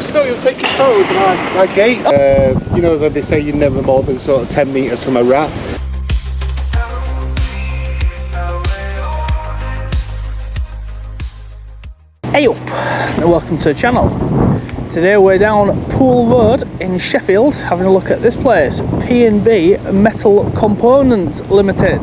just thought you were taking photos of my gate. You know, as they say, you're never more than sort of 10 metres from a rat. Hey up, and welcome to the channel. Today we're down Poole Road in Sheffield having a look at this place, P&B Metal Components Limited.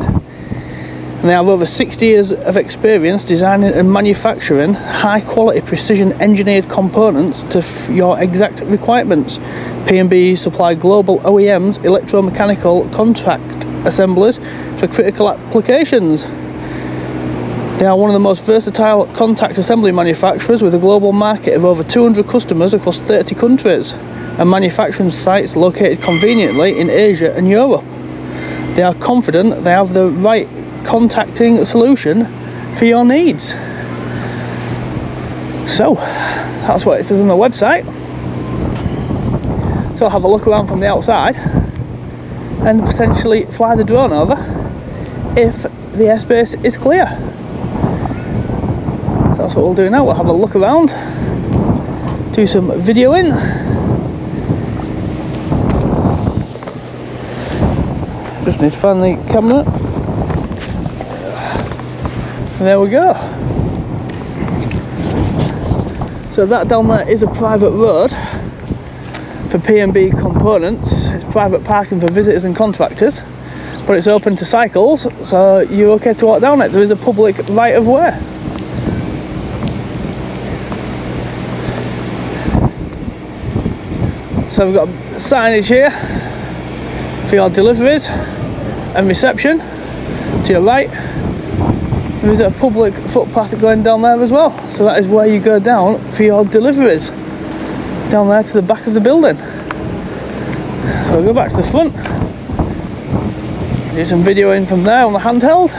And they have over 60 years of experience designing and manufacturing high quality precision engineered components to your exact requirements. P&B supply global OEMs electromechanical contract assemblers for critical applications. They are one of the most versatile contact assembly manufacturers with a global market of over 200 customers across 30 countries and manufacturing sites located conveniently in Asia and Europe. They are confident they have the right contacting solution for your needs. So that's what it says on the website. So I'll have a look around from the outside and potentially fly the drone over if the airspace is clear. So that's what we'll do now. We'll have a look around, do some videoing. Just need to find the camera. And there we go. So that down there is a private road for P&B Components. It's private parking for visitors and contractors, but it's open to cycles, so you're okay to walk down it. There is a public right of way. So we've got signage here for your deliveries and reception. To your right, there is a public footpath going down there as well. So that is where you go down for your deliveries. Down there to the back of the building. So we'll go back to the front. Do some videoing from there on the handheld.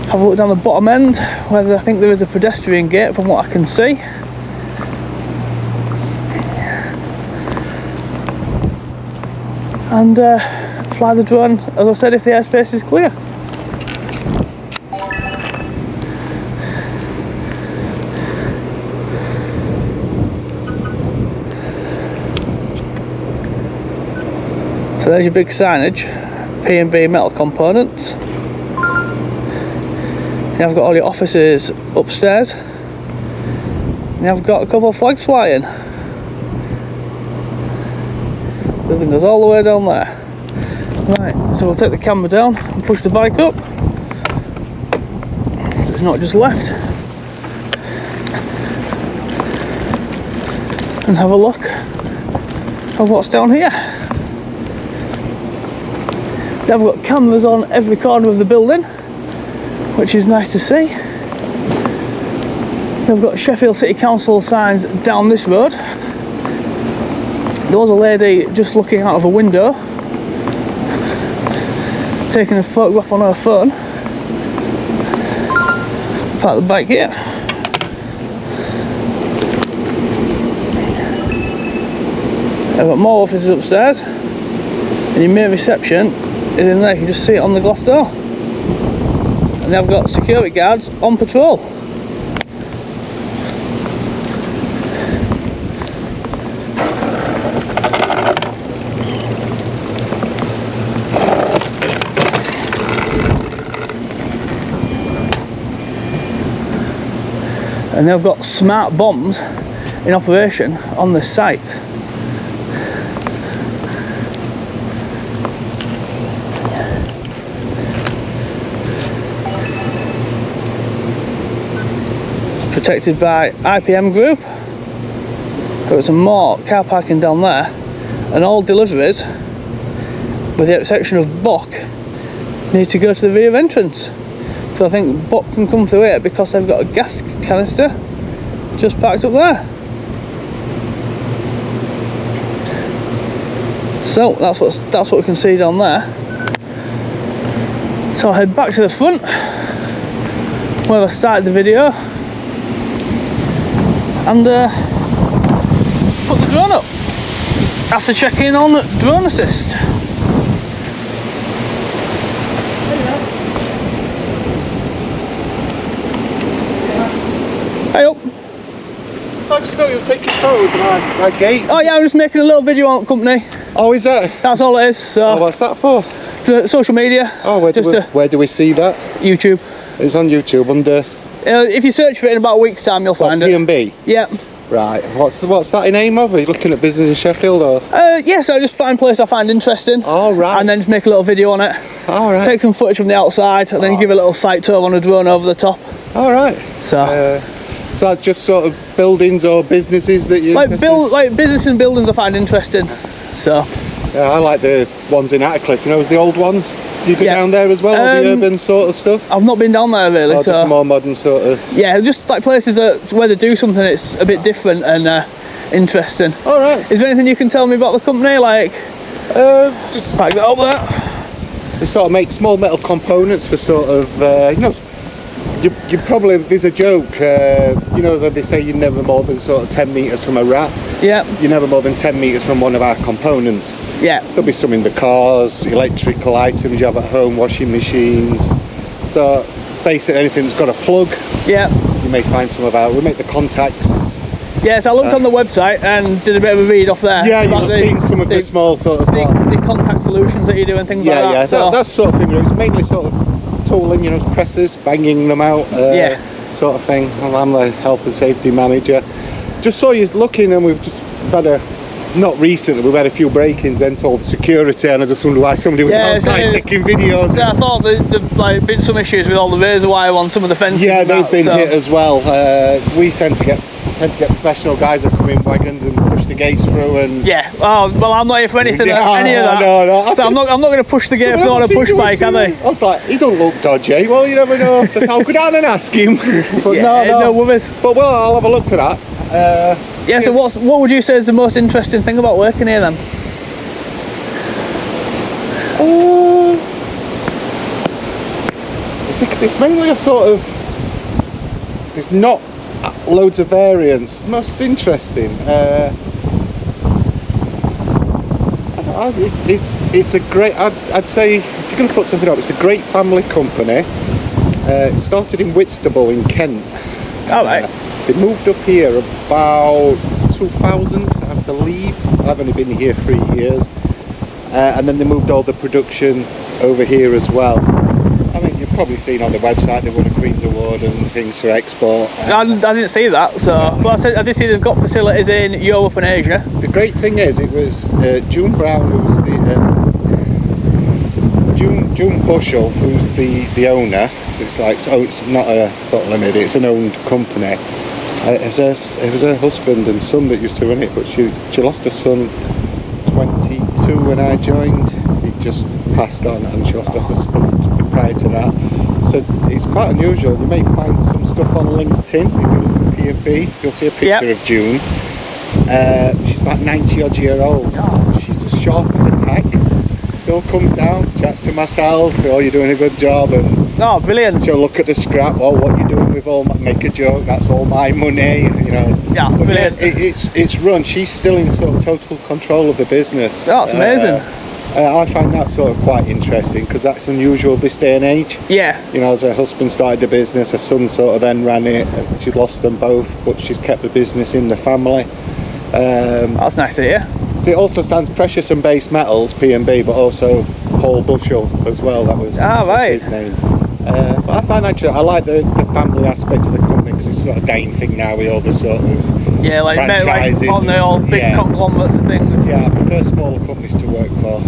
Have a look down the bottom end, where I think there is a pedestrian gate from what I can see. And fly the drone, as I said, if the airspace is clear. So there's your big signage, P&B Metal Components. You have got all your offices upstairs. You have got a couple of flags flying. The thing goes all the way down there. Right, so we'll take the camera down and push the bike up. It's not just left. And have a look at what's down here. They've got cameras on every corner of the building, which is nice to see. They've got Sheffield City Council signs down this road. There was a lady just looking out of a window, taking a photograph on her phone. Park the bike here. I've got more offices upstairs, and your main reception is in there. You can just see it on the glass door. And they've got security guards on patrol. And they've got smart bombs in operation on the site. Protected by IPM Group. Got some more car parking down there, and all deliveries, with the exception of Buck, need to go to the rear entrance. So I think Buck can come through here because they've got a gas canister just parked up there. So that's what we can see down there. So I'll head back to the front where I started the video and put the drone up after checking on drone assist. Hey up. So I just thought you were taking photos of my gate. Oh yeah, I'm just making a little video on the company. Oh, is that? That's all it is. So Oh, what's that for? social media. Oh, where do we see that? YouTube. It's on YouTube under If you search for it in about a week's time, you'll find it. P&B? Yeah. Right. What's that in name of? Are you looking at business in Sheffield or? Yeah, so I just find a place I find interesting. Oh, right. And then just make a little video on it. All right. Take some footage from the outside and then give a little site tour on a drone over the top. All right. So. So that's just sort of buildings or businesses that you like business and buildings I find interesting. So. Yeah, I like the ones in Attercliff. You know, the old ones. Do you go down there as well, all the urban sort of stuff? I've not been down there really. Or just more modern sort of. Yeah, just like places where they do something it's a bit different and interesting. All right. Is there anything you can tell me about the company? Like, just like that over there. They sort of make small metal components for sort of, you know, you probably, there's a joke, you know, as they say, you're never more than sort of 10 metres from a rat. Yeah. You're never more than 10 metres from one of our components. Yeah. There'll be some in the cars, electrical items you have at home, washing machines. So basically anything that's got a plug, yeah, you may find some of our, we make the contacts. Yes, I looked on the website and did a bit of a read off there. Yeah, you've seen some of the small sort of the contact solutions that you do and things like that. Yeah, so. that's sort of thing. It's mainly sort of tooling, you know, presses, banging them out, sort of thing. Well, I'm the health and safety manager. Just saw you looking, and we've just had not recently, we've had a few break-ins then told the security, and I just wondered why somebody was outside taking videos. So I thought there'd like been some issues with all the razor wire on some of the fences. Yeah, they've been hit as well. We tend to get professional guys that come in wagons and push the gates through and well I'm not here for anything any of that. No. So I'm not going to push the gate through on a push bike, am I? I was like, he don't look dodgy. Well, you never know. So I'll go down and ask him. But no worries. But well, I'll have a look for that. Yeah, so what would you say is the most interesting thing about working here then? It's mainly a sort of, there's not loads of variants. Most interesting. It's a great, I'd say, if you're going to put something up, it's a great family company. It started in Whitstable in Kent. All right. They moved up here about 2000, I believe. I've only been here 3 years. And then they moved all the production over here as well. I mean, you've probably seen on the website they won a Queen's Award and things for export. I didn't see that, so well, I did see they've got facilities in Europe and Asia. The great thing is, it was June Brown, who's the June Bushell, who's the owner. So it's like, so it's not a sort of limited; it's an owned company. It was her husband and son that used to run it, but she lost her son 22 when I joined. He just passed on, and she lost her husband prior to that. So it's quite unusual. You may find some stuff on LinkedIn if you look at P&B. You'll see a picture of June. She's about 90 odd year old. She's as sharp as a tack. Still comes down, chats to myself, oh, you're doing a good job, and brilliant. She'll look at the scrap, oh, what you're doing with all my, make a joke, that's all my money, you know. Yeah, brilliant. It's run, she's still in sort of total control of the business. That's amazing. I find that sort of quite interesting, because that's unusual this day and age. Yeah. You know, as her husband started the business, her son sort of then ran it, she lost them both, but she's kept the business in the family. That's nice to hear. So it also stands Precious and Base Metals, P&B, but also Paul Bushell as well, that was his name. But I find actually, I like the family aspect of the company, because it's sort of dying thing now with all the sort of franchises. On the old big conglomerates of things. Yeah, I prefer smaller companies to work for.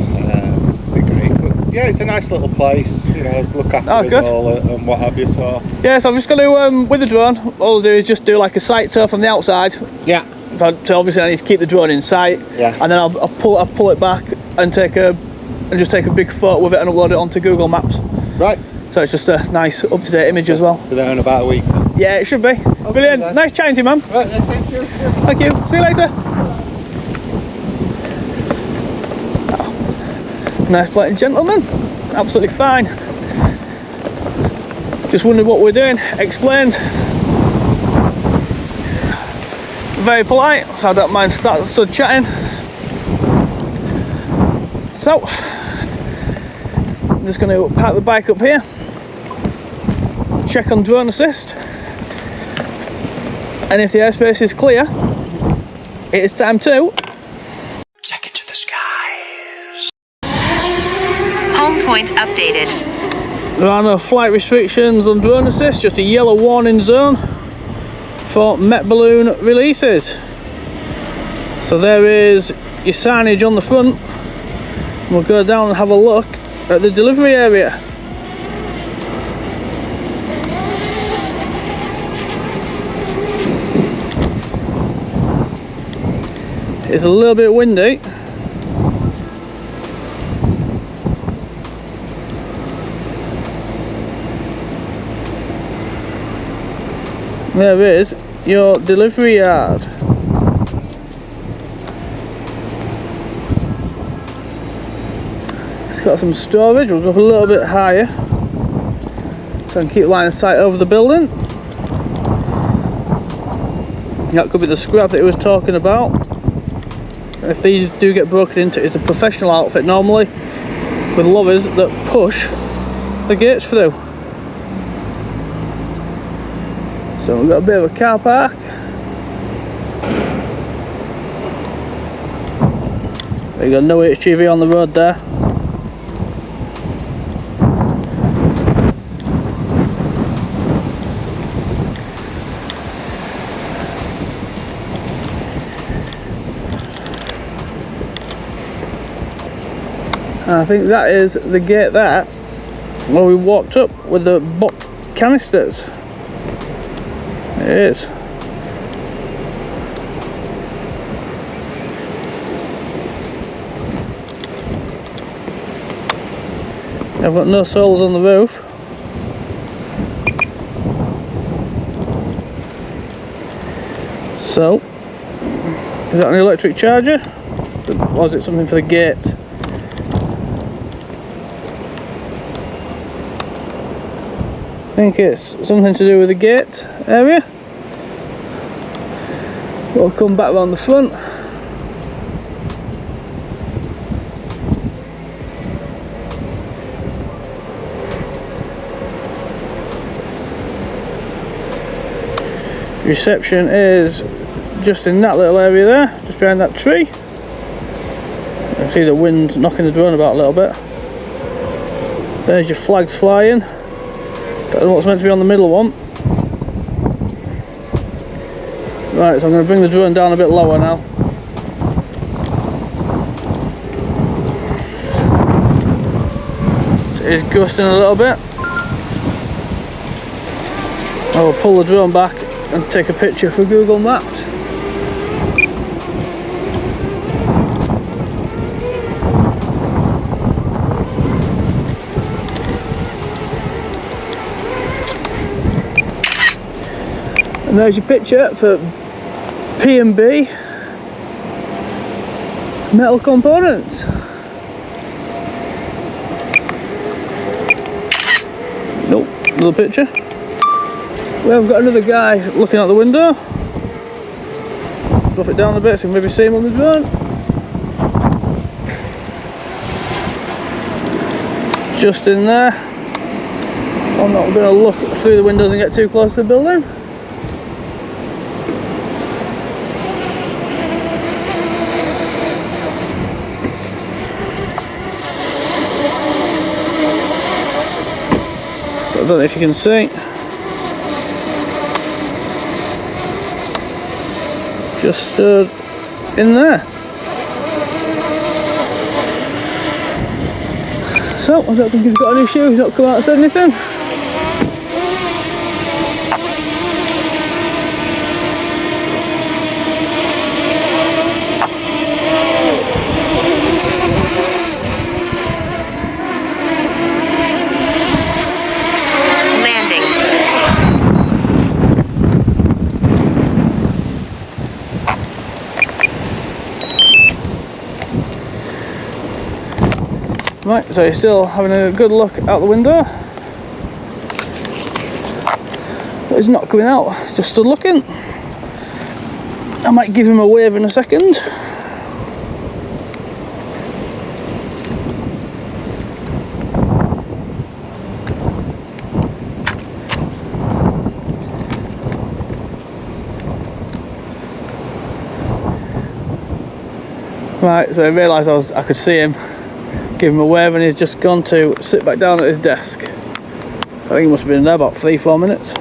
They're great. But yeah, it's a nice little place, you know, let's look after us all and what have you. So yeah, so I'm just going to, with the drone, all I'll do is just do like a sight tour from the outside. Yeah. So obviously I need to keep the drone in sight. Yeah. And then I'll pull it back and just take a big photo of it and upload it onto Google Maps. Right. So it's just a nice up-to-date image as well. We're there in about a week. Yeah, it should be. Okay, brilliant. Then. Nice chatting to you, man. Right, thank you. Thank you. See you later. Oh, nice playing gentleman. Absolutely fine. Just wondered what we're doing. Explained. Very polite, so I don't mind stood chatting. So, I'm just going to park the bike up here, check on drone assist, And if the airspace is clear, it's time to check into the skies. Home point updated. There are no flight restrictions on drone assist, just a yellow warning zone for Met balloon releases. So there is your signage on the front. We'll go down and have a look at the delivery area. It's a little bit windy. There is your delivery yard. It's got some storage. We'll go up a little bit higher so I can keep line of sight over the building. That could be the scrap that he was talking about. If these do get broken into, it's a professional outfit normally with levers that push the gates through. So we've got a bit of a car park. We've got no HGV on the road there. And I think that is the gate there where we walked up with the box canisters. It is. I've got no soles on the roof. So, is that an electric charger? Or is it something for the gate? I think it's something to do with the gate area. We'll come back around the front. Reception is just in that little area there, just behind that tree. You can see the wind knocking the drone about a little bit. There's your flags flying. Don't know what's meant to be on the middle one. Right, so I'm going to bring the drone down a bit lower now. So it is gusting a little bit. I will pull the drone back and take a picture for Google Maps. And there's your picture for P&B Metal components. Nope, another picture. We have got another guy looking out the window. Drop it down a bit so you can maybe see him on the drone. Just in there. I'm not going to look through the windows and get too close to the building. So I don't know if you can see. Just in there. So I don't think he's got an issue, he's not come out and said anything. Right, so he's still having a good look out the window. So he's not coming out, just stood looking. I might give him a wave in a second. Right, so I realised I could see him, give him a wave, and he's just gone to sit back down at his desk. So I think he must have been there about 3-4 minutes.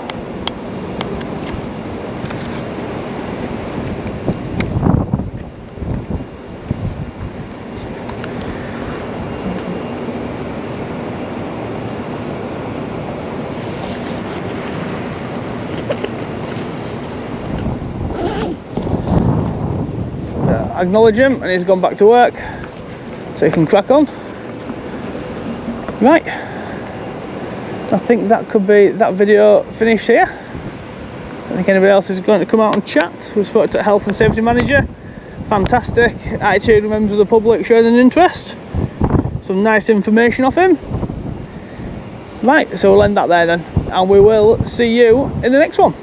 Acknowledge him, and he's gone back to work, so he can crack on. Right, I think that could be that video finished here. I don't think anybody else is going to come out and chat. We spoke to the health and safety manager. Fantastic attitude, members of the public showing an interest. Some nice information off him. Right, so we'll end that there then, and we will see you in the next one.